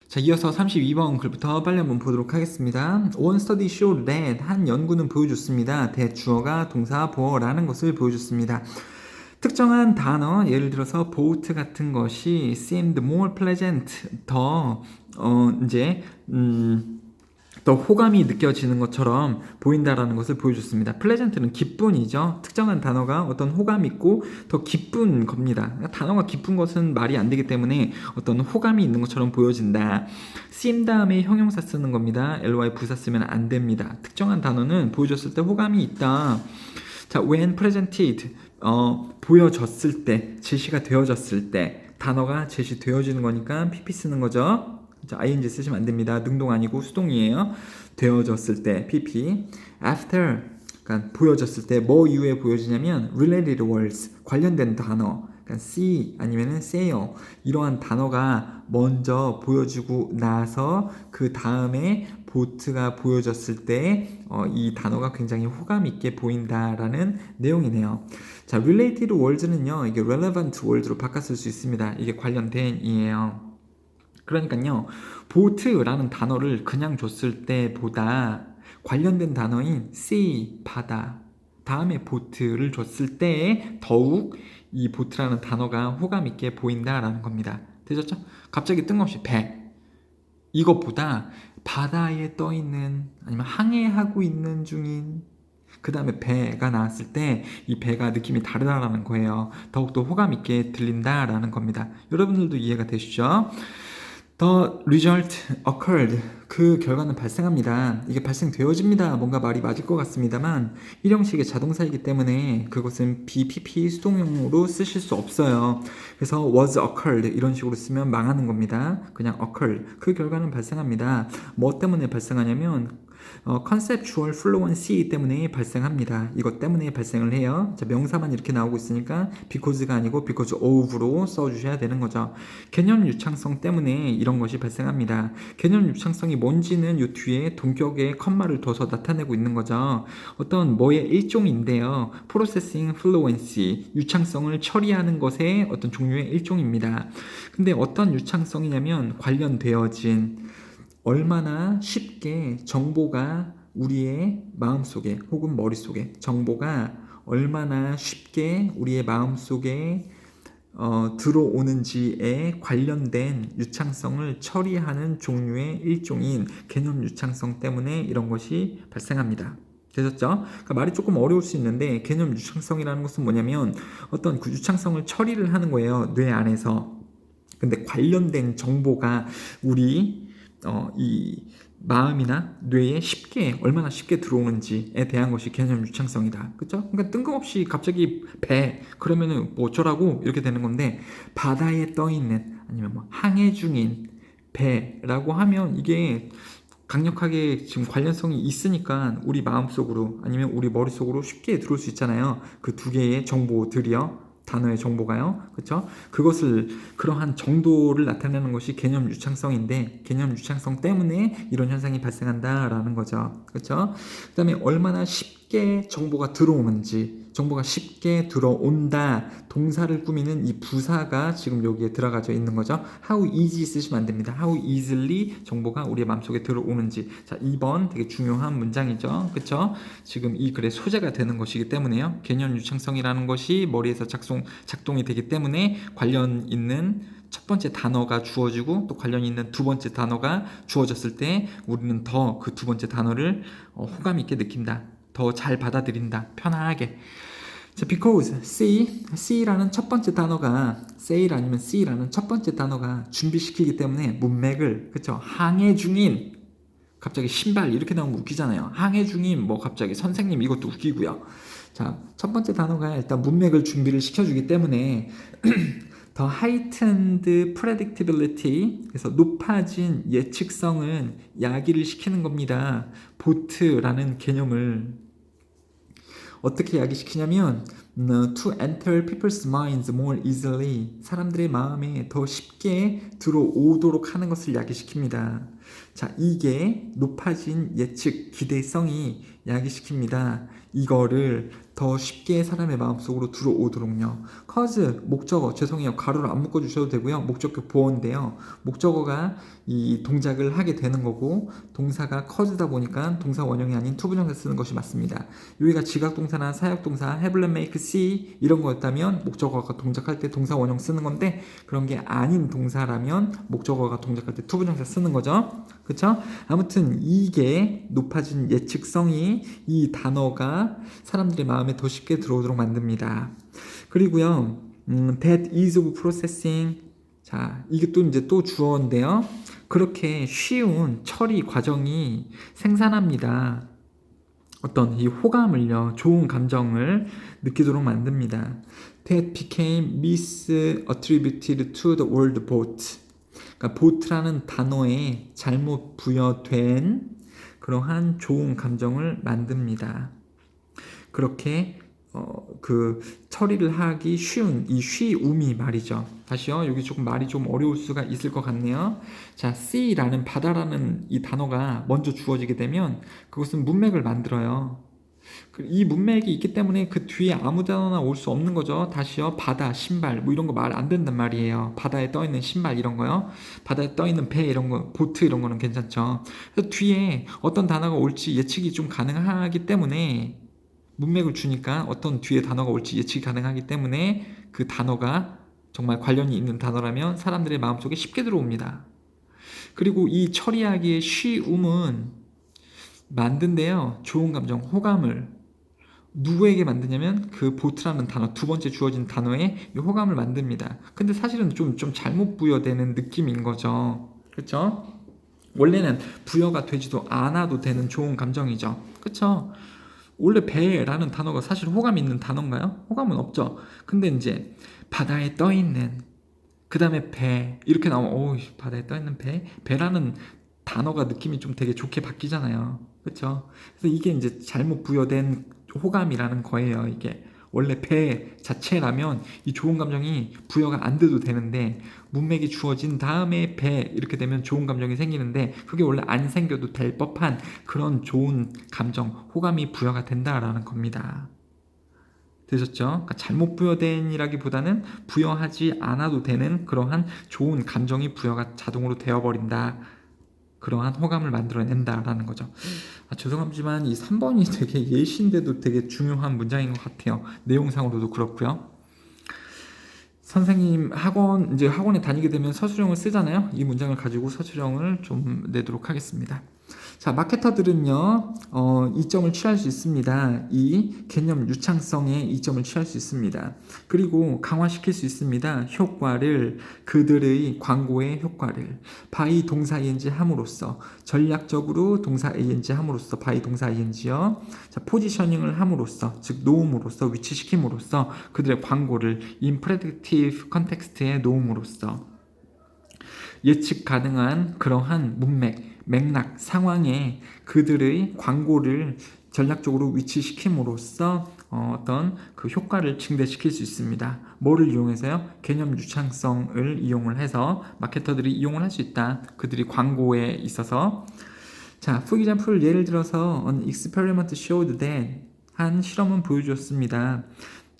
자, 이어서 32번 글부터 빨리 한번 보도록 하겠습니다. One study showed that 한 연구는 보여줬습니다. that 주어가 동사 bore라는 것을 보여줬습니다. 특정한 단어, 예를 들어서 boat 같은 것이 seemed more pleasant, 더 호감이 느껴지는 것처럼 보인다라는 것을 보여줬습니다. pleasant는 기쁜이죠. 특정한 단어가 어떤 호감 있고 더 기쁜 겁니다. 단어가 기쁜 것은 말이 안 되기 때문에 어떤 호감이 있는 것처럼 보여진다. seem 다음에 형용사 쓰는 겁니다. ly 부사 쓰면 안 됩니다. 특정한 단어는 보여줬을 때 호감이 있다. 자, when presented, 보여졌을 때, 제시가 되어졌을 때, 단어가 제시되어지는 거니까 pp 쓰는 거죠. 자, ing 쓰시면 안 됩니다. 능동 아니고 수동이에요. 되어졌을 때 pp. after, 그러니까 보여졌을 때 뭐 이후에 보여지냐면 related words, 관련된 단어, 그러니까 see 아니면은 sayo, 이러한 단어가 먼저 보여주고 나서 그 다음에 보트가 보여졌을 때 이 단어가 굉장히 호감 있게 보인다라는 내용이네요. 자, related words는요, 이게 relevant words로 바꿨을 수 있습니다. 이게 관련된이에요. 그러니까요, 보트라는 단어를 그냥 줬을 때보다 관련된 단어인 sea, 바다, 다음에 보트를 줬을 때 더욱 이 보트라는 단어가 호감 있게 보인다라는 겁니다. 되셨죠? 갑자기 뜬금없이 배, 이것보다 바다에 떠 있는, 아니면 항해하고 있는 중인, 그 다음에 배가 나왔을 때 이 배가 느낌이 다르다라는 거예요. 더욱더 호감 있게 들린다라는 겁니다. 여러분들도 이해가 되시죠? The result occurred. 그 결과는 발생합니다. 이게 발생되어집니다. 뭔가 말이 맞을 것 같습니다만 일형식의 자동사이기 때문에 그것은 BPP 수동용으로 쓰실 수 없어요. 그래서 was occurred 이런 식으로 쓰면 망하는 겁니다. 그냥 occurred. 그 결과는 발생합니다. 뭐 때문에 발생하냐면 conceptual fluency 때문에 발생합니다. 이것 때문에 발생을 해요. 자, 명사만 이렇게 나오고 있으니까 because가 아니고 because of로 써주셔야 되는 거죠. 개념 유창성 때문에 이런 것이 발생합니다. 개념 유창성이 뭔지는 이 뒤에 동격에 컴마를 둬서 나타내고 있는 거죠. 어떤 뭐의 일종인데요. processing fluency, 유창성을 처리하는 것의 어떤 종류의 일종입니다. 근데 어떤 유창성이냐면 관련되어진, 얼마나 쉽게 정보가 우리의 마음속에 혹은 머릿속에, 정보가 얼마나 쉽게 우리의 마음속에 들어오는지에 관련된 유창성을 처리하는 종류의 일종인 개념 유창성 때문에 이런 것이 발생합니다. 되셨죠? 그러니까 말이 조금 어려울 수 있는데 개념 유창성이라는 것은 뭐냐면 어떤 그 유창성을 처리를 하는 거예요. 뇌 안에서. 근데 관련된 정보가 우리 이 마음이나 뇌에 얼마나 쉽게 들어오는지에 대한 것이 개념 유창성이다. 그렇죠? 그러니까 뜬금없이 갑자기 배 그러면은 뭐 어쩌라고 이렇게 되는 건데, 바다에 떠 있는 아니면 뭐 항해 중인 배라고 하면 이게 강력하게 지금 관련성이 있으니까 우리 마음속으로 아니면 우리 머릿속으로 쉽게 들어올 수 있잖아요. 그 두 개의 정보들이요. 단어의 정보가요. 그렇죠? 그것을, 그러한 정도를 나타내는 것이 개념 유창성인데, 개념 유창성 때문에 이런 현상이 발생한다라는 거죠. 그렇죠? 그다음에 얼마나 쉽게 정보가 들어오는지, 정보가 쉽게 들어온다, 동사를 꾸미는 이 부사가 지금 여기에 들어가져 있는 거죠. How easy 쓰시면 안 됩니다. How easily 정보가 우리의 마음속에 들어오는지. 자, 2번 되게 중요한 문장이죠. 그렇죠? 지금 이 글의 소재가 되는 것이기 때문에요. 개념 유창성이라는 것이 머리에서 작동이 되기 때문에 관련 있는 첫 번째 단어가 주어지고 또 관련 있는 두 번째 단어가 주어졌을 때 우리는 더 그 두 번째 단어를 호감 있게 느낀다. 더 잘 받아들인다. 편안하게. 자, because C라는 첫 번째 단어가, sail 아니면 C라는 첫 번째 단어가 준비시키기 때문에 문맥을, 그쵸? 항해 중인, 갑자기 신발 이렇게 나오면 웃기잖아요. 항해 중인, 뭐 갑자기 선생님, 이것도 웃기고요. 자, 첫 번째 단어가 일단 문맥을 준비를 시켜주기 때문에 더 heightened predictability, 그래서 높아진 예측성은 야기를 시키는 겁니다. 보트라는 개념을 어떻게 야기시키냐면 to enter people's minds more easily. 사람들의 마음에 더 쉽게 들어오도록 하는 것을 야기시킵니다. 자, 이게 높아진 예측, 기대성이 야기시킵니다. 이거를 더 쉽게 사람의 마음속으로 들어오도록요. cause, 목적어, 죄송해요. 가로를 안 묶어주셔도 되고요. 목적격 보어인데요. 목적어가 이 동작을 하게 되는 거고 동사가 cause다 보니까 동사 원형이 아닌 투부정사 쓰는 것이 맞습니다. 여기가 지각동사나 사역동사, have, make, see 이런 거였다면 목적어가 동작할 때 동사 원형 쓰는 건데 그런 게 아닌 동사라면 목적어가 동작할 때 투부정사 쓰는 거죠. 그쵸? 아무튼 이게 높아진 예측성이 이 단어가 사람들의 마음에 더 쉽게 들어오도록 만듭니다. 그리고요, that ease of processing. 자, 이게 또 이제 또 주어인데요. 그렇게 쉬운 처리 과정이 생산합니다. 어떤 이 호감을요, 좋은 감정을 느끼도록 만듭니다. That became misattributed to the word boat. 그러니까 boat라는 단어에 잘못 부여된 그러한 좋은 감정을 만듭니다. 그렇게 그 처리를 하기 쉬운 이 쉬움이 말이죠. 다시요. 여기 조금 말이 좀 어려울 수가 있을 것 같네요. 자, sea라는 바다라는 이 단어가 먼저 주어지게 되면 그것은 문맥을 만들어요. 이 문맥이 있기 때문에 그 뒤에 아무 단어나 올 수 없는 거죠. 다시요. 바다, 신발 뭐 이런 거 말 안 된단 말이에요. 바다에 떠 있는 신발 이런 거요. 바다에 떠 있는 배 이런 거, 보트 이런 거는 괜찮죠. 그래서 뒤에 어떤 단어가 올지 예측이 좀 가능하기 때문에 문맥을 주니까 어떤 뒤에 단어가 올지 예측이 가능하기 때문에 그 단어가 정말 관련이 있는 단어라면 사람들의 마음속에 쉽게 들어옵니다. 그리고 이 처리하기의 쉬움은 만든데요. 좋은 감정, 호감을 누구에게 만드냐면 그 보트라는 단어, 두 번째 주어진 단어에 호감을 만듭니다. 근데 사실은 좀 잘못 부여되는 느낌인 거죠. 그렇죠? 원래는 부여가 되지도 않아도 되는 좋은 감정이죠. 그렇죠? 원래 배라는 단어가 사실 호감 있는 단어인가요? 호감은 없죠. 근데 이제 바다에 떠 있는 그 다음에 배 이렇게 나오면 오, 바다에 떠 있는 배라는 단어가 느낌이 좀 되게 좋게 바뀌잖아요. 그렇죠? 그래서 이게 이제 잘못 부여된 호감이라는 거예요. 이게 원래 배 자체라면 이 좋은 감정이 부여가 안 돼도 되는데 문맥이 주어진 다음에 배 이렇게 되면 좋은 감정이 생기는데 그게 원래 안 생겨도 될 법한 그런 좋은 감정, 호감이 부여가 된다라는 겁니다. 되셨죠? 그러니까 잘못 부여된이라기보다는 부여하지 않아도 되는 그러한 좋은 감정이 부여가 자동으로 되어버린다. 그러한 호감을 만들어낸다라는 거죠. 죄송하지만 이 3번이 되게 예시인데도 되게 중요한 문장인 것 같아요. 내용상으로도 그렇고요. 선생님 이제 학원에 다니게 되면 서술형을 쓰잖아요. 이 문장을 가지고 서술형을 좀 내도록 하겠습니다. 자, 마케터들은요, 이점을 취할 수 있습니다. 이 개념 유창성에 이점을 취할 수 있습니다. 그리고 강화시킬 수 있습니다. 효과를, 그들의 광고의 효과를 by 동사 ing 함으로써 전략적으로 동사 ing 함으로써 by 동사 ing요. 자, 포지셔닝을 함으로써 즉 놓음으로써 위치시킴으로써 그들의 광고를 in predictive context에 놓음으로써 예측 가능한 그러한 문맥 맥락, 상황에 그들의 광고를 전략적으로 위치시킴으로써 어떤 그 효과를 증대시킬 수 있습니다. 뭐를 이용해서요? 개념 유창성을 이용을 해서 마케터들이 이용을 할 수 있다. 그들이 광고에 있어서. 자, for example, 예를 들어서 an experiment showed that 한 실험은 보여주었습니다.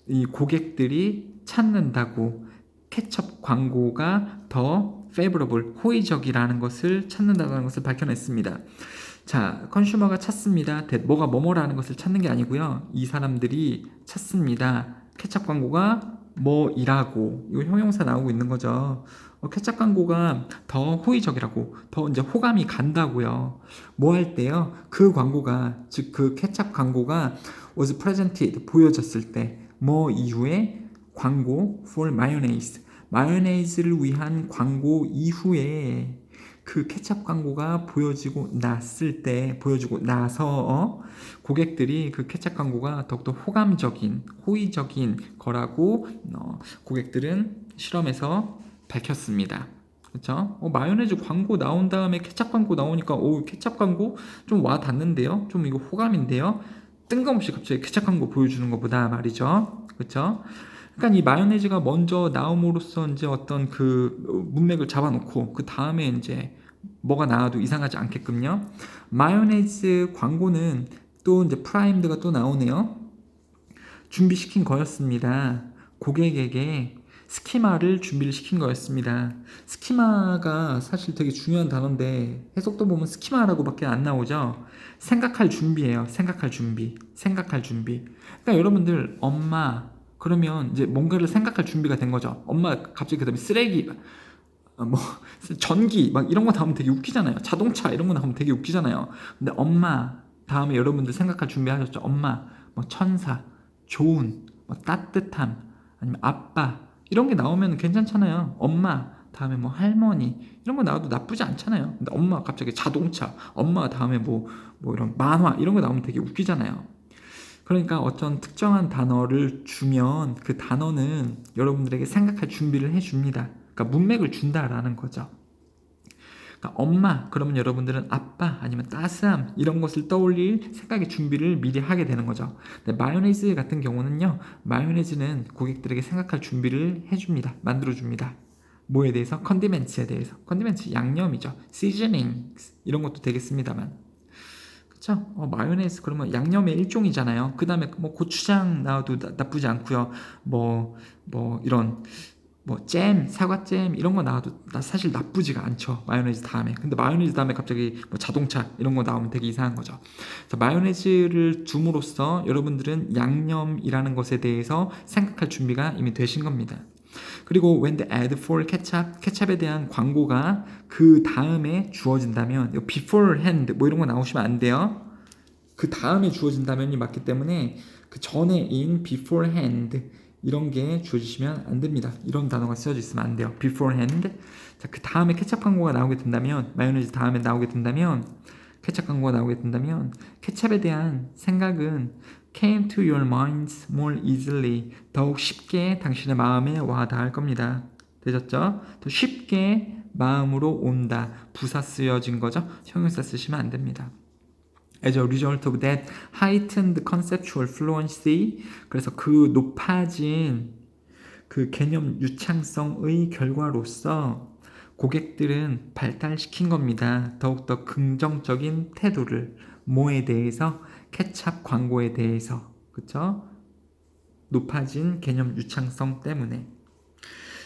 이 고객들이 찾는다고 케첩 광고가 더 favorable, 호의적이라는 것을 찾는다는 것을 밝혀냈습니다. 자, 컨슈머가 찾습니다. 뭐가 뭐뭐라는 것을 찾는 게 아니고요. 이 사람들이 찾습니다. 케첩 광고가 뭐이라고 이거 형용사 나오고 있는 거죠. 케첩 광고가 더 호의적이라고 더 이제 호감이 간다고요. 뭐 할 때요? 그 광고가 즉 그 케첩 광고가 was presented 보여졌을 때 뭐 이후에 광고 for mayonnaise 마요네즈를 위한 광고 이후에 그 케첩 광고가 보여지고 나서 고객들이 그 케첩 광고가 더욱더 호감적인, 호의적인 거라고 고객들은 실험에서 밝혔습니다. 그렇죠? 마요네즈 광고 나온 다음에 케첩 광고 나오니까 케첩 광고 좀 와 닿는데요? 좀 이거 호감인데요? 뜬금없이 갑자기 케찹 광고 보여주는 것보다 말이죠. 그렇죠? 그러니까 이 마요네즈가 먼저 나옴으로써 이제 어떤 그 문맥을 잡아놓고 그 다음에 이제 뭐가 나와도 이상하지 않게끔요. 마요네즈 광고는 또 이제 프라임드가 또 나오네요. 준비시킨 거였습니다. 고객에게 스키마를 준비를 시킨 거였습니다. 스키마가 사실 되게 중요한 단어인데 해석도 보면 스키마라고밖에 안 나오죠. 생각할 준비예요. 생각할 준비. 생각할 준비. 그러니까 여러분들 엄마 그러면 이제 뭔가를 생각할 준비가 된 거죠. 엄마 갑자기 그다음에 쓰레기 뭐 전기 막 이런 거 나오면 되게 웃기잖아요. 자동차 이런 거 나오면 되게 웃기잖아요. 근데 엄마 다음에 여러분들 생각할 준비하셨죠. 엄마 뭐 천사 좋은 뭐 따뜻함 아니면 아빠 이런 게 나오면 괜찮잖아요. 엄마 다음에 뭐 할머니 이런 거 나와도 나쁘지 않잖아요. 근데 엄마 갑자기 자동차 엄마 다음에 뭐 이런 만화 이런 거 나오면 되게 웃기잖아요. 그러니까 어떤 특정한 단어를 주면 그 단어는 여러분들에게 생각할 준비를 해줍니다. 그러니까 문맥을 준다라는 거죠. 그러니까 엄마 그러면 여러분들은 아빠 아니면 따스함 이런 것을 떠올릴 생각의 준비를 미리 하게 되는 거죠. 근데 마요네즈 같은 경우는요. 마요네즈는 고객들에게 생각할 준비를 해줍니다. 만들어줍니다. 뭐에 대해서? 컨디멘츠에 대해서. 컨디멘츠 양념이죠. 시즈닝 이런 것도 되겠습니다만. 그쵸? 마요네즈 그러면 양념의 일종이잖아요. 그 다음에 뭐 고추장 나와도 나쁘지 않고요. 이런 잼, 사과잼 이런 거 나와도 사실 나쁘지가 않죠. 마요네즈 다음에. 근데 마요네즈 다음에 갑자기 뭐 자동차 이런 거 나오면 되게 이상한 거죠. 자, 마요네즈를 줌으로써 여러분들은 양념이라는 것에 대해서 생각할 준비가 이미 되신 겁니다. 그리고 when the ad for ketchup, 케찹에 대한 광고가 그 다음에 주어진다면 beforehand 뭐 이런 거 나오시면 안 돼요. 그 다음에 주어진다면이 맞기 때문에 그 전에인 beforehand 이런 게 주어지시면 안 됩니다. 이런 단어가 쓰여져 있으면 안 돼요. beforehand. 자, 그 다음에 케찹 광고가 나오게 된다면 마요네즈 다음에 나오게 된다면 케찹 광고가 나오게 된다면 케찹에 대한 생각은 came to your minds more easily 더욱 쉽게 당신의 마음에 와 닿을 겁니다. 되셨죠? 더 쉽게 마음으로 온다. 부사 쓰여진 거죠? 형용사 쓰시면 안 됩니다. As a result of that heightened conceptual fluency 그래서 그 높아진 그 개념 유창성의 결과로서 고객들은 발달시킨 겁니다. 더욱더 긍정적인 태도를 뭐에 대해서 케찹 광고에 대해서 그쵸? 높아진 개념 유창성 때문에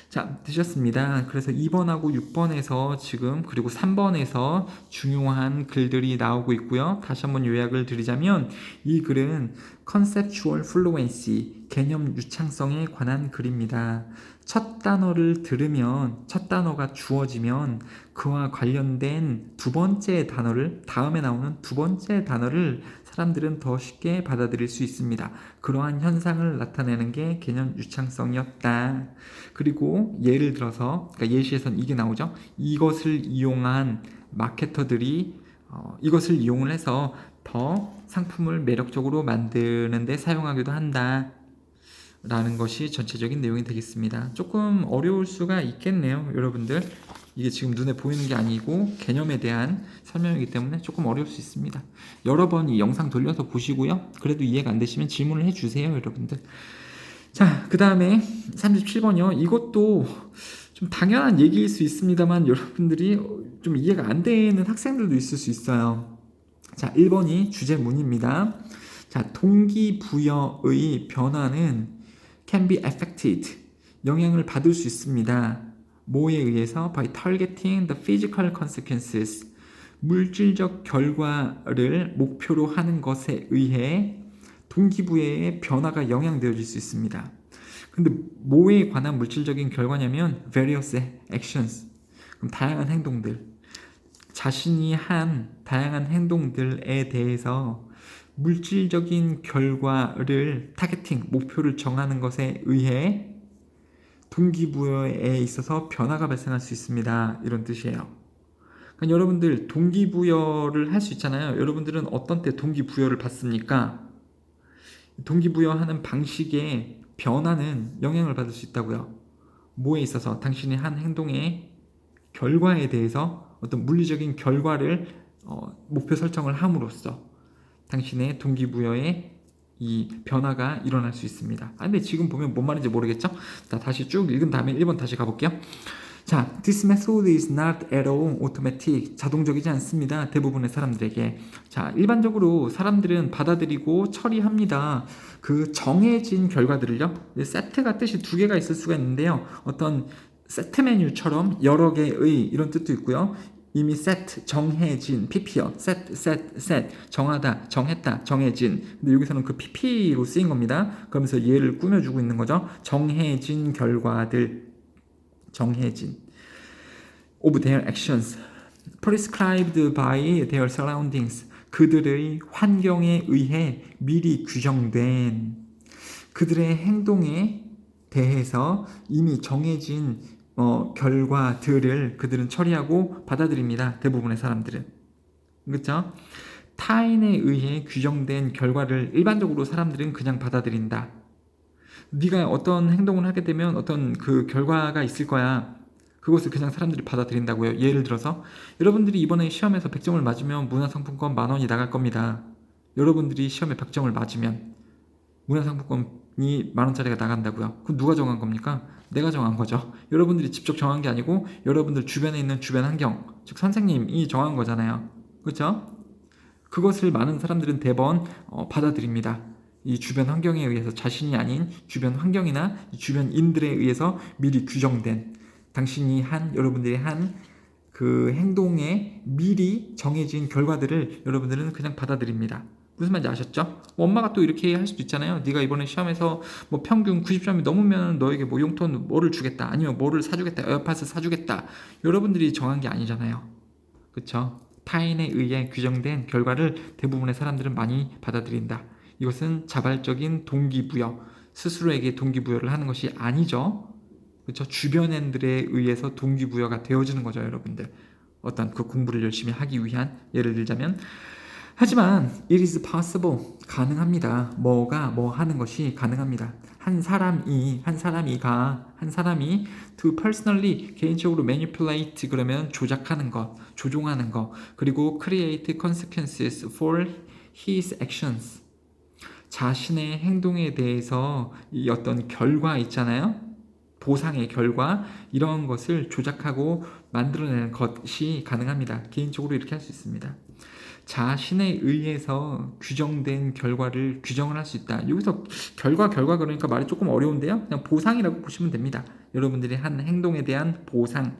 자 드셨습니다. 그래서 2번하고 6번에서 지금 그리고 3번에서 중요한 글들이 나오고 있고요. 다시 한번 요약을 드리자면 이 글은 Conceptual Fluency 개념 유창성에 관한 글입니다. 첫 단어를 들으면 첫 단어가 주어지면 그와 관련된 두 번째 단어를 다음에 나오는 두 번째 단어를 사람들은 더 쉽게 받아들일 수 있습니다. 그러한 현상을 나타내는 게 개념 유창성이었다. 그리고 예를 들어서 그러니까 예시에선 이게 나오죠. 이것을 이용한 마케터들이 이것을 이용을 해서 더 상품을 매력적으로 만드는 데 사용하기도 한다. 라는 것이 전체적인 내용이 되겠습니다. 조금 어려울 수가 있겠네요. 여러분들 이게 지금 눈에 보이는 게 아니고 개념에 대한 설명이기 때문에 조금 어려울 수 있습니다. 여러 번 이 영상 돌려서 보시고요. 그래도 이해가 안 되시면 질문을 해주세요. 여러분들. 자, 그 다음에 37번이요. 이것도 좀 당연한 얘기일 수 있습니다만 여러분들이 좀 이해가 안 되는 학생들도 있을 수 있어요. 자, 1번이 주제문입니다. 자, 동기부여의 변화는 can be affected 영향을 받을 수 있습니다. 뭐에 의해서? by targeting the physical consequences 물질적 결과를 목표로 하는 것에 의해 동기부여의 변화가 영향되어질 수 있습니다. 근데 뭐에 관한 물질적인 결과냐면 various actions 그럼 다양한 행동들 자신이 한 다양한 행동들에 대해서 물질적인 결과를 타겟팅, 목표를 정하는 것에 의해 동기부여에 있어서 변화가 발생할 수 있습니다. 이런 뜻이에요. 그러니까 여러분들 동기부여를 할 수 있잖아요. 여러분들은 어떤 때 동기부여를 받습니까? 동기부여하는 방식의 변화는 영향을 받을 수 있다고요. 뭐에 있어서? 당신이 한 행동의 결과에 대해서 어떤 물리적인 결과를 목표 설정을 함으로써 당신의 동기부여에 이 변화가 일어날 수 있습니다. 근데 지금 보면 뭔 말인지 모르겠죠? 자, 다시 쭉 읽은 다음에 1번 다시 가볼게요. 자, this method is not at all automatic. 자동적이지 않습니다. 대부분의 사람들에게. 자, 일반적으로 사람들은 받아들이고 처리합니다. 그 정해진 결과들을요. 세트가 뜻이 두 개가 있을 수가 있는데요. 어떤 세트 메뉴처럼 여러 개의 이런 뜻도 있고요. 이미 세트, 정해진, PP요. set, 정하다, 정했다, 정해진. 근데 여기서는 그 PP로 쓰인 겁니다. 그러면서 얘를 꾸며주고 있는 거죠. 정해진 결과들, 정해진. of their actions, prescribed by their surroundings. 그들의 환경에 의해 미리 규정된 그들의 행동에 대해서 이미 정해진 결과들을 그들은 처리하고 받아들입니다. 대부분의 사람들은. 그렇죠? 타인에 의해 규정된 결과를 일반적으로 사람들은 그냥 받아들인다. 네가 어떤 행동을 하게 되면 어떤 그 결과가 있을 거야. 그것을 그냥 사람들이 받아들인다고요. 예를 들어서 여러분들이 이번에 시험에서 100점을 맞으면 문화상품권 10,000원이 나갈 겁니다. 여러분들이 시험에 100점을 맞으면 문화상품권이 10,000원짜리가 나간다고요. 그럼 누가 정한 겁니까? 내가 정한 거죠. 여러분들이 직접 정한 게 아니고 여러분들 주변에 있는 주변 환경, 즉 선생님이 정한 거잖아요. 그렇죠? 그것을 많은 사람들은 대번 받아들입니다. 이 주변 환경에 의해서 자신이 아닌 주변 환경이나 주변인들에 의해서 미리 규정된 당신이 한 여러분들이 한 그 행동에 미리 정해진 결과들을 여러분들은 그냥 받아들입니다. 무슨 말인지 아셨죠? 엄마가 또 이렇게 할 수도 있잖아요. 네가 이번에 시험에서 뭐 평균 90점이 넘으면 너에게 뭐 용돈 뭐를 주겠다, 아니면 뭐를 사주겠다, 에어팟을 사주겠다. 여러분들이 정한 게 아니잖아요. 그렇죠? 타인에 의해 규정된 결과를 대부분의 사람들은 많이 받아들인다. 이것은 자발적인 동기부여, 스스로에게 동기부여를 하는 것이 아니죠. 그렇죠? 주변인들에 의해서 동기부여가 되어지는 거죠, 여러분들. 어떤 그 공부를 열심히 하기 위한, 예를 들자면. 하지만 it is possible, 가능합니다. 뭐가 뭐 하는 것이 가능합니다. 한 사람이 to personally, 개인적으로 manipulate, 그러면 조작하는 것, 조종하는 것, 그리고 create consequences for his actions, 자신의 행동에 대해서 이 어떤 결과 있잖아요. 보상의 결과, 이런 것을 조작하고 만들어내는 것이 가능합니다. 개인적으로 이렇게 할 수 있습니다. 자신에 의해서 규정된 결과를 규정을 할 수 있다. 여기서 결과 그러니까 말이 조금 어려운데요. 그냥 보상이라고 보시면 됩니다. 여러분들이 한 행동에 대한 보상.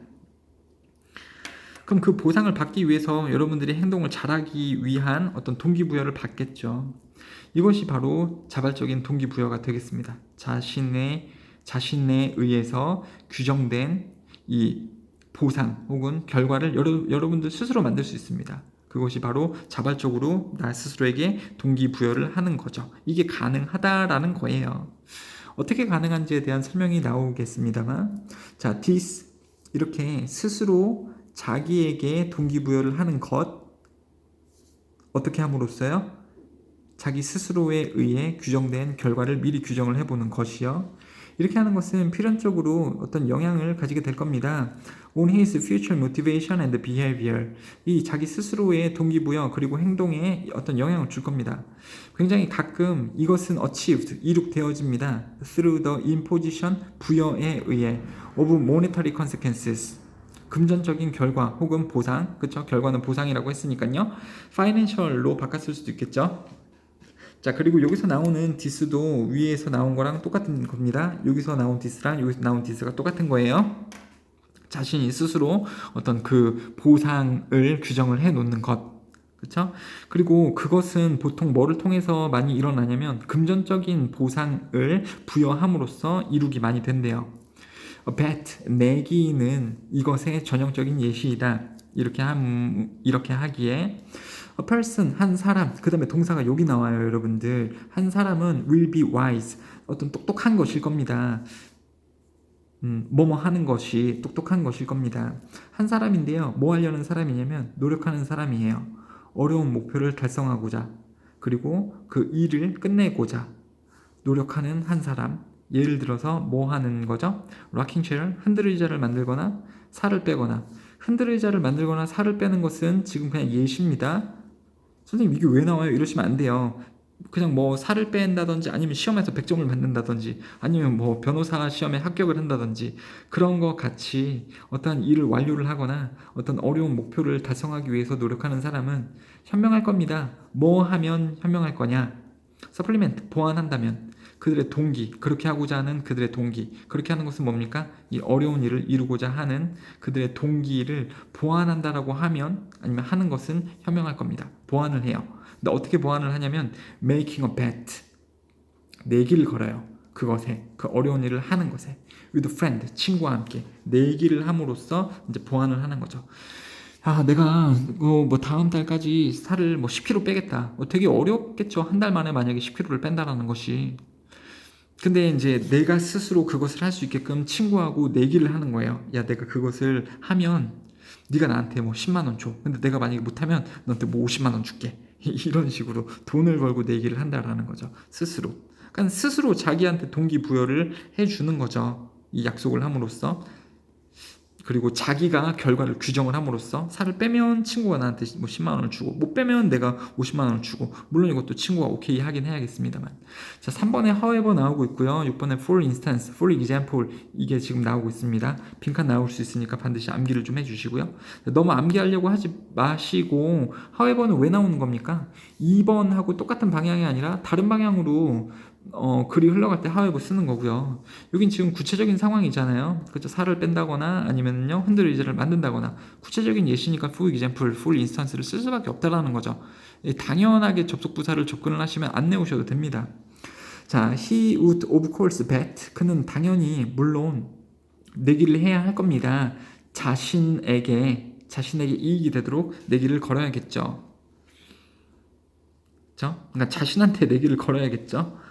그럼 그 보상을 받기 위해서 여러분들이 행동을 잘하기 위한 어떤 동기부여를 받겠죠. 이것이 바로 자발적인 동기부여가 되겠습니다. 자신에 의해서 규정된 이 보상 혹은 결과를 여러분들 스스로 만들 수 있습니다. 그것이 바로 자발적으로 나 스스로에게 동기부여를 하는 거죠. 이게 가능하다라는 거예요. 어떻게 가능한지에 대한 설명이 나오겠습니다만, 자, this, 이렇게 스스로 자기에게 동기부여를 하는 것, 어떻게 함으로써요? 자기 스스로에 의해 규정된 결과를 미리 규정을 해보는 것이요. 이렇게 하는 것은 필연적으로 어떤 영향을 가지게 될 겁니다. On his future motivation and behavior. 이 자기 스스로의 동기부여 그리고 행동에 어떤 영향을 줄 겁니다. 굉장히 가끔 이것은 achieved, 이룩되어집니다. Through the imposition, 부여에 의해 of monetary consequences. 금전적인 결과 혹은 보상, 그쵸? 결과는 보상이라고 했으니까요. financial로 바꿨을 수도 있겠죠. 자, 그리고 여기서 나오는 this도 위에서 나온 거랑 똑같은 겁니다. 여기서 나온 this랑 여기서 나온 this가 똑같은 거예요. 자신이 스스로 어떤 그 보상을 규정을 해 놓는 것. 그렇죠? 그리고 그것은 보통 뭐를 통해서 많이 일어나냐면 금전적인 보상을 부여함으로써 이룩이 많이 된대요. bet, 내기는 이것의 전형적인 예시이다. 이렇게 하기에 a person, 한 사람, 그 다음에 동사가 여기 나와요, 여러분들. 한 사람은 will be wise, 어떤 똑똑한 것일 겁니다. 뭐뭐 하는 것이 똑똑한 것일 겁니다. 한 사람인데요, 뭐 하려는 사람이냐면 노력하는 사람이에요. 어려운 목표를 달성하고자, 그리고 그 일을 끝내고자 노력하는 한 사람. 예를 들어서 뭐 하는 거죠? rocking chair, 흔들의자를 만들거나 살을 빼거나. 흔들의자를 만들거나 살을 빼는 것은 지금 그냥 예시입니다. 선생님 이게 왜 나와요? 이러시면 안 돼요. 그냥 뭐 살을 뺀다든지 아니면 시험에서 100점을 받는다든지 아니면 뭐 변호사 시험에 합격을 한다든지 그런 것 같이 어떠한 일을 완료를 하거나 어떤 어려운 목표를 달성하기 위해서 노력하는 사람은 현명할 겁니다. 뭐 하면 현명할 거냐? 서플리멘트 보완한다면 그들의 동기, 그렇게 하고자 하는 그들의 동기, 그렇게 하는 것은 뭡니까? 이 어려운 일을 이루고자 하는 그들의 동기를 보완한다라고 하면 아니면 하는 것은 현명할 겁니다. 보완을 해요. 근데 어떻게 보완을 하냐면 making a bet, 내기를 걸어요. 그것에, 그 어려운 일을 하는 것에 with a friend, 친구와 함께 내기를 함으로써 이제 보완을 하는 거죠. 아, 내가 뭐 다음 달까지 살을 뭐 10kg 빼겠다. 되게 어렵겠죠. 한 달 만에 만약에 10kg를 뺀다라는 것이. 근데 이제 내가 스스로 그것을 할 수 있게끔 친구하고 내기를 하는 거예요. 야, 내가 그것을 하면 네가 나한테 뭐 10만 원 줘. 근데 내가 만약에 못하면 너한테 뭐 50만 원 줄게. 이런 식으로 돈을 벌고 내기를 한다라는 거죠. 스스로. 그러니까 스스로 자기한테 동기부여를 해주는 거죠. 이 약속을 함으로써. 그리고 자기가 결과를 규정을 함으로써 살을 빼면 친구가 나한테 뭐 10만 원을 주고 못 빼면 내가 50만 원을 주고 물론 이것도 친구가 오케이 하긴 해야겠습니다만 자 3번에 however 나오고 있고요 6번에 for instance, for example 이게 지금 나오고 있습니다 빈칸 나올 수 있으니까 반드시 암기를 좀 해주시고요 너무 암기하려고 하지 마시고 however는 왜 나오는 겁니까? 2번하고 똑같은 방향이 아니라 다른 방향으로 글이 흘러갈 때 however 쓰는 거고요. 여긴 지금 구체적인 상황이잖아요. 그렇죠? 살을 뺀다거나 아니면요 흔들 의자를 만든다거나 구체적인 예시니까 for example, for instance를 쓸 수밖에 없다라는 거죠. 당연하게 접속 부사를 접근을 하시면 안 내오셔도 됩니다. 자, he would of course bet. 그는 당연히 물론 내기를 해야 할 겁니다. 자신에게 이익이 되도록 내기를 걸어야겠죠. 그렇죠? 그러니까 자신한테 내기를 걸어야겠죠.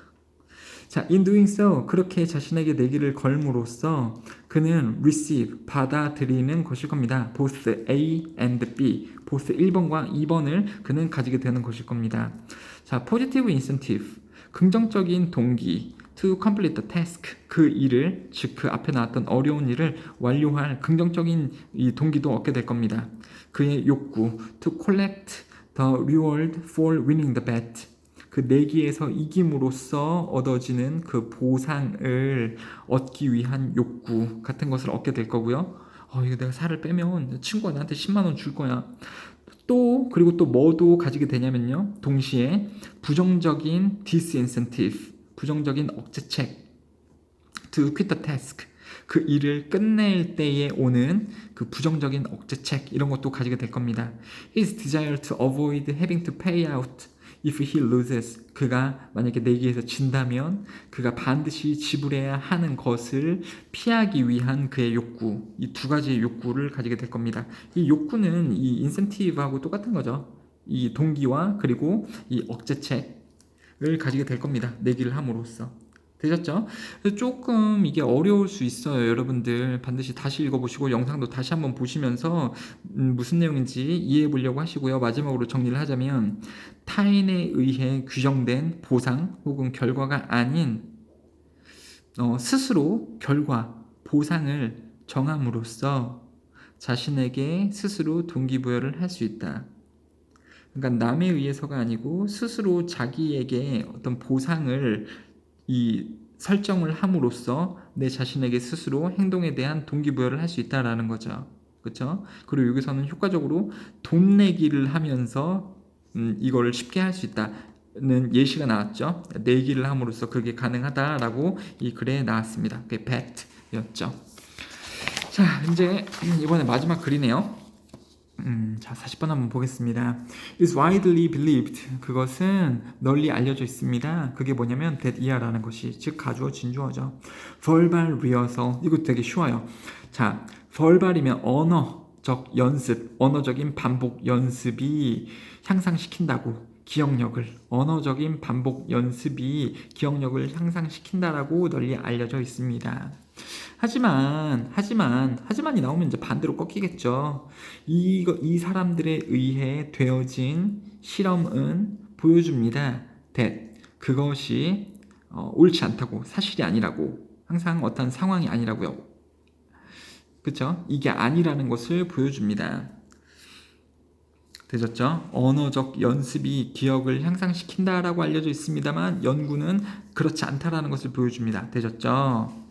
자, in doing so 그렇게 자신에게 내기를 걸므로써 그는 receive 받아들이는 것일 겁니다. both A and B, both 1번과 2번을 그는 가지게 되는 것일 겁니다. 자, positive incentive 긍정적인 동기 to complete the task 그 일을 즉 그 앞에 나왔던 어려운 일을 완료할 긍정적인 이 동기도 얻게 될 겁니다. 그의 욕구 to collect the reward for winning the bet 그 내기에서 이김으로써 얻어지는 그 보상을 얻기 위한 욕구 같은 것을 얻게 될 거고요. 이거 내가 살을 빼면 친구가 나한테 10만 원 줄 거야. 또 그리고 또 뭐도 가지게 되냐면요. 동시에 부정적인 disincentive, 부정적인 억제책 to quit the task 그 일을 끝낼 때에 오는 그 부정적인 억제책 이런 것도 가지게 될 겁니다. His desire to avoid having to pay out if he loses 그가 만약에 내기에서 진다면 그가 반드시 지불해야 하는 것을 피하기 위한 그의 욕구 이 두 가지의 욕구를 가지게 될 겁니다. 이 욕구는 이 인센티브하고 똑같은 거죠. 이 동기와 그리고 이 억제책을 가지게 될 겁니다. 내기를 함으로써. 되셨죠? 조금 이게 어려울 수 있어요. 여러분들 반드시 다시 읽어보시고 영상도 다시 한번 보시면서 무슨 내용인지 이해해 보려고 하시고요. 마지막으로 정리를 하자면 타인에 의해 규정된 보상 혹은 결과가 아닌 스스로 결과, 보상을 정함으로써 자신에게 스스로 동기부여를 할 수 있다. 그러니까 남에 의해서가 아니고 스스로 자기에게 어떤 보상을 이 설정을 함으로써 내 자신에게 스스로 행동에 대한 동기부여를 할 수 있다라는 거죠. 그렇죠? 그리고 여기서는 효과적으로 돈 내기를 하면서 이걸 쉽게 할 수 있다는 예시가 나왔죠. 내기를 함으로써 그게 가능하다라고 이 글에 나왔습니다. 그게 bet였죠. 자, 이제 이번에 마지막 글이네요. 자, 40번 한번 보겠습니다. is widely believed. 그것은 널리 알려져 있습니다. 그게 뭐냐면 that 이하라는 것이 즉 가주어 진주어죠. verbal rehearsal. 이거 되게 쉬워요. 자, verbal이면 언어적 연습, 언어적인 반복 연습이 향상시킨다고. 기억력을 언어적인 반복 연습이 기억력을 향상시킨다라고 널리 알려져 있습니다. 하지만이 나오면 이제 반대로 꺾이겠죠. 이 사람들에 의해 되어진 실험은 보여줍니다. that 그것이 옳지 않다고 사실이 아니라고 항상 어떤 상황이 아니라고요. 그렇죠? 이게 아니라는 것을 보여줍니다. 되셨죠? 언어적 연습이 기억을 향상시킨다라고 알려져 있습니다만 연구는 그렇지 않다라는 것을 보여줍니다. 되셨죠?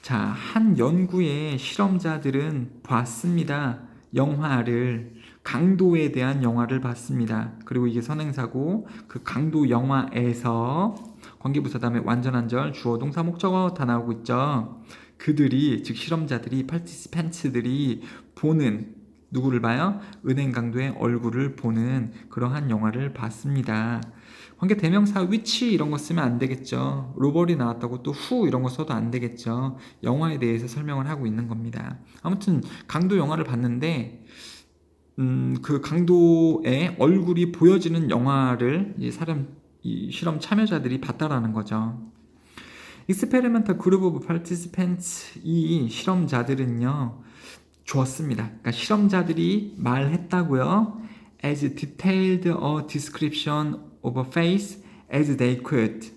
자, 한 연구의 실험자들은 봤습니다. 영화를 강도에 대한 영화를 봤습니다. 그리고 이게 선행사고 그 강도 영화에서 관계부사 다음에 완전한절 주어 동사 목적어 다 나오고 있죠. 그들이 즉 실험자들이 participants 보는 누구를 봐요? 은행 강도의 얼굴을 보는 그러한 영화를 봤습니다. 관계 대명사 which 이런 거 쓰면 안 되겠죠. 로벌이 나왔다고 또 who 이런 거 써도 안 되겠죠. 영화에 대해서 설명을 하고 있는 겁니다. 아무튼 강도 영화를 봤는데 그 강도의 얼굴이 보여지는 영화를 이 실험 참여자들이 봤다라는 거죠. Experimental Group of Participants 이 실험자들은요 주었습니다. 그러니까 실험자들이 말했다고요. As detailed a description of a face as they could.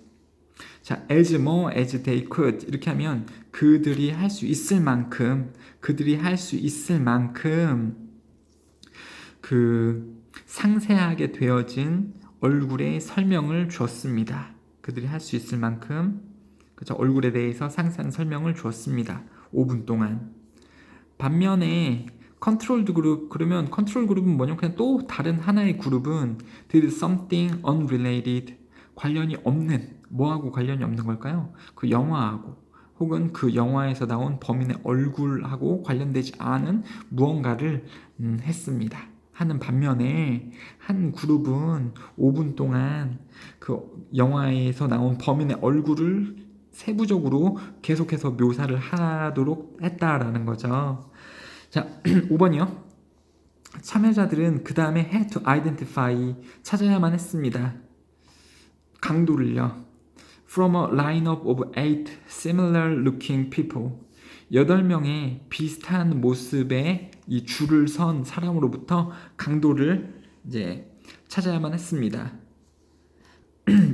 자, as more as they could 이렇게 하면 그들이 할 수 있을 만큼 그 상세하게 되어진 얼굴의 설명을 주었습니다. 그들이 할 수 있을 만큼 그죠? 얼굴에 대해서 상세한 설명을 주었습니다. 5분 동안. 반면에 컨트롤드 그룹 그러면 컨트롤 그룹은 뭐냐면 그냥 또 다른 하나의 그룹은 did something unrelated 관련이 없는 뭐하고 관련이 없는 걸까요? 그 영화하고 혹은 그 영화에서 나온 범인의 얼굴하고 관련되지 않은 무언가를 했습니다. 하는 반면에 한 그룹은 5분 동안 그 영화에서 나온 범인의 얼굴을 세부적으로 계속해서 묘사를 하도록 했다라는 거죠. 자, 5번이요. 참여자들은 그 다음에 had to identify 찾아야만 했습니다. 강도를요. From a lineup of 8 similar looking people 8명의 비슷한 모습의 이 줄을 선 사람으로부터 강도를 이제 찾아야만 했습니다.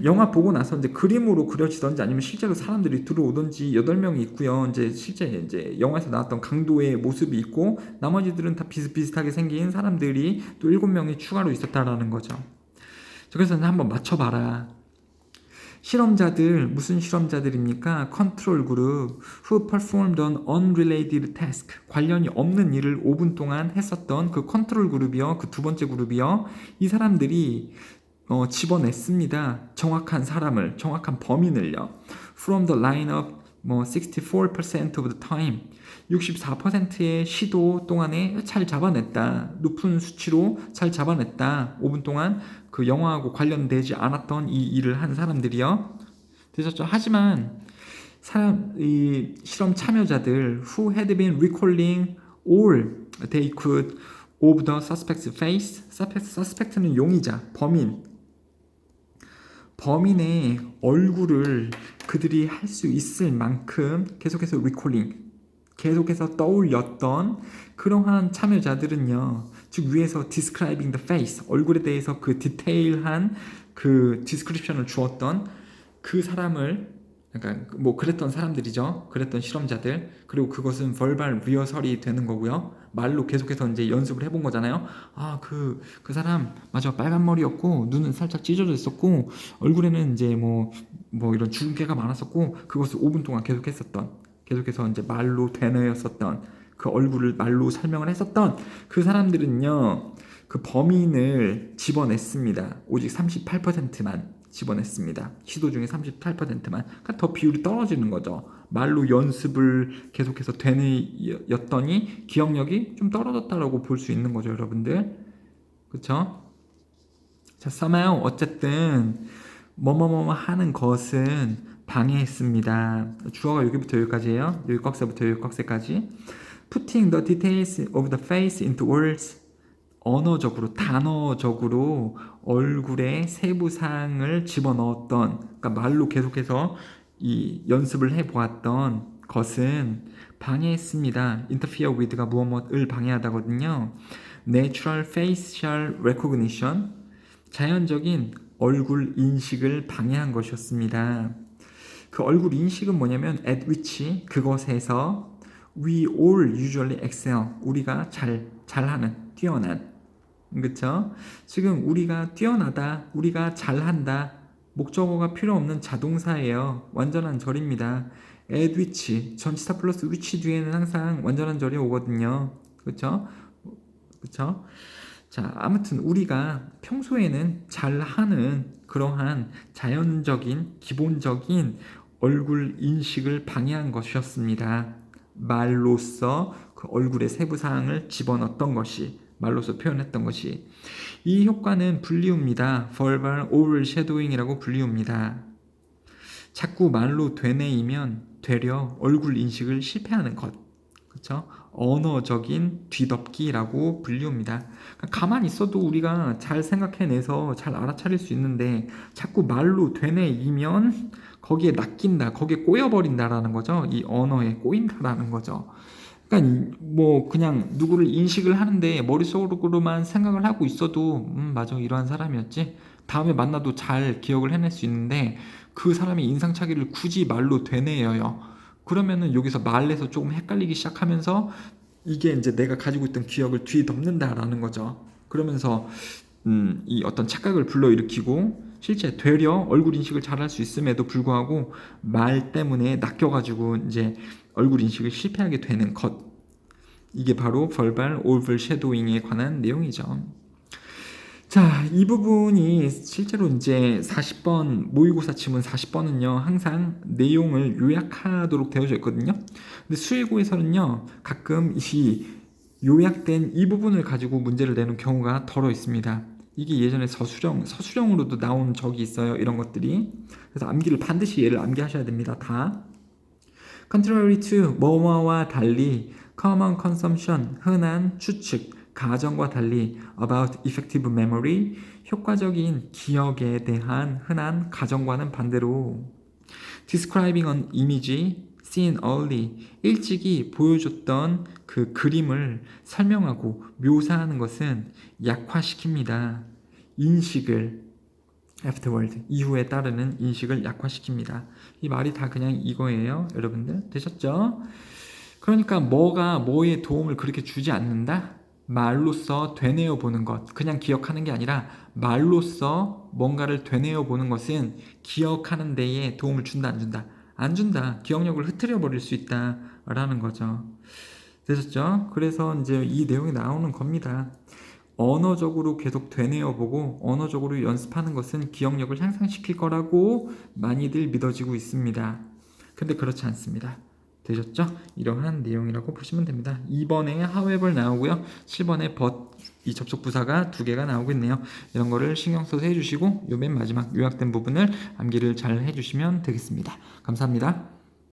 영화 보고 나서 이제 그림으로 그려지던지 아니면 실제로 사람들이 들어오던지 8명이 있고요. 이제 실제 이제 영화에서 나왔던 강도의 모습이 있고 나머지들은 다 비슷비슷하게 생긴 사람들이 또 7명이 추가로 있었다라는 거죠. 그래서 한번 맞춰봐라. 실험자들 무슨 실험자들입니까? 컨트롤 그룹 who performed an unrelated task 관련이 없는 일을 5분 동안 했었던 그 컨트롤 그룹이요. 그 두 번째 그룹이요. 이 사람들이 집어냈습니다. 정확한 사람을, 정확한 범인을요. From the lineup, 64% of the time, 64%의 시도 동안에 잘 잡아냈다. 높은 수치로 잘 잡아냈다. 5분 동안 그 영화하고 관련되지 않았던 이 일을 한 사람들이요. 되셨죠? 하지만 이 실험 참여자들 who had been recalling all they could of the suspect's face, suspect는 용의자, 범인의 얼굴을 그들이 할 수 있을 만큼 계속해서 recalling, 계속해서 떠올렸던 그러한 참여자들은요. 즉 위에서 describing the face, 얼굴에 대해서 그 디테일한 그 description을 주었던 그 사람을 약간 뭐 그랬던 사람들이죠. 그랬던 실험자들. 그리고 그것은 verbal 리허설이 되는 거고요. 말로 계속해서 이제 연습을 해본 거잖아요. 아, 그 사람 맞아 빨간 머리였고 눈은 살짝 찢어져 있었고 얼굴에는 이제 뭐 이런 주근깨가 많았었고 그것을 5분 동안 계속해서 이제 말로 되뇌었었던 그 얼굴을 말로 설명을 했었던 그 사람들은요. 그 범인을 집어냈습니다. 오직 38%만 집어냈습니다. 시도 중에 38%만. 그러니까 더 비율이 떨어지는 거죠. 말로 연습을 계속해서 되뇌었더니 기억력이 좀 떨어졌다라고 볼 수 있는 거죠, 여러분들. 그렇죠? 자, somehow 어쨌든 뭐뭐뭐 하는 것은 방해했습니다. 주어가 여기부터 여기까지예요. 여기 꽉새부터 여기 꽉새까지. Putting the details of the face into words 언어적으로 단어적으로 얼굴에 세부사항을 집어넣었던 그러니까 말로 계속해서 이 연습을 해보았던 것은 방해했습니다. interfere with가 무엇을 방해하다거든요. natural facial recognition 자연적인 얼굴 인식을 방해한 것이었습니다. 그 얼굴 인식은 뭐냐면 at which 그것에서 we all usually excel 우리가 잘하는 뛰어난 그쵸? 지금 우리가 뛰어나다, 우리가 잘한다, 목적어가 필요 없는 자동사예요. 완전한 절입니다. at which, 전치사 플러스 which 뒤에는 항상 완전한 절이 오거든요. 그쵸? 그쵸? 자, 아무튼 우리가 평소에는 잘하는 그러한 자연적인, 기본적인 얼굴 인식을 방해한 것이었습니다. 말로써 그 얼굴의 세부 사항을 집어넣었던 것이, 말로써 표현했던 것이. 이 효과는 불리웁니다. verbal overshadowing이라고 불리웁니다. 자꾸 말로 되뇌이면 되려 얼굴 인식을 실패하는 것. 그렇죠? 언어적인 뒤덮기라고 불리웁니다. 그러니까 가만히 있어도 우리가 잘 생각해내서 잘 알아차릴 수 있는데 자꾸 말로 되뇌이면 거기에 낚인다, 거기에 꼬여버린다라는 거죠. 이 언어에 꼬인다라는 거죠. 그러니까 뭐 그냥 누구를 인식을 하는데 머릿속으로만 생각을 하고 있어도 맞아, 이러한 사람이었지, 다음에 만나도 잘 기억을 해낼 수 있는데 그 사람의 인상착의를 굳이 말로 되뇌여요. 그러면은 여기서 말에서 조금 헷갈리기 시작하면서 이게 이제 내가 가지고 있던 기억을 뒤덮는다라는 거죠. 그러면서 이 어떤 착각을 불러일으키고 실제 되려 얼굴 인식을 잘 할 수 있음에도 불구하고 말 때문에 낚여가지고 이제 얼굴 인식을 실패하게 되는 것. 이게 바로 verbal overshadowing에 관한 내용이죠. 자, 이 부분이 실제로 이제 40번, 모의고사 지문 40번은요, 항상 내용을 요약하도록 되어져 있거든요. 근데 수일고에서는요, 가끔 이 요약된 이 부분을 가지고 문제를 내는 경우가 덜어 있습니다. 이게 예전에 서술형으로도 나온 적이 있어요. 이런 것들이. 그래서 암기를 반드시 얘를 암기하셔야 됩니다. 다. Contrary to, 뭐뭐와 달리, common consumption, 흔한 추측, 가정과 달리 about effective memory, 효과적인 기억에 대한 흔한 가정과는 반대로 describing an image seen early, 일찍이 보여줬던 그 그림을 설명하고 묘사하는 것은 약화시킵니다. 인식을 afterward, 이후에 따르는 인식을 약화시킵니다. 이 말이 다 그냥 이거예요. 여러분들 되셨죠? 그러니까 뭐가 뭐에 도움을 그렇게 주지 않는다? 말로써 되뇌어 보는 것, 그냥 기억하는 게 아니라 말로써 뭔가를 되뇌어 보는 것은 기억하는 데에 도움을 준다, 안 준다? 안 준다. 기억력을 흐트려 버릴 수 있다라는 거죠. 되셨죠? 그래서 이제 이 내용이 나오는 겁니다. 언어적으로 계속 되뇌어 보고 언어적으로 연습하는 것은 기억력을 향상시킬 거라고 많이들 믿어지고 있습니다. 근데 그렇지 않습니다. 되셨죠? 이러한 내용이라고 보시면 됩니다. 2번에 however 나오고요. 7번에 but, 이 접속 부사가 2개가 나오고 있네요. 이런 거를 신경 써서 해주시고 요 맨 마지막 요약된 부분을 암기를 잘 해주시면 되겠습니다. 감사합니다.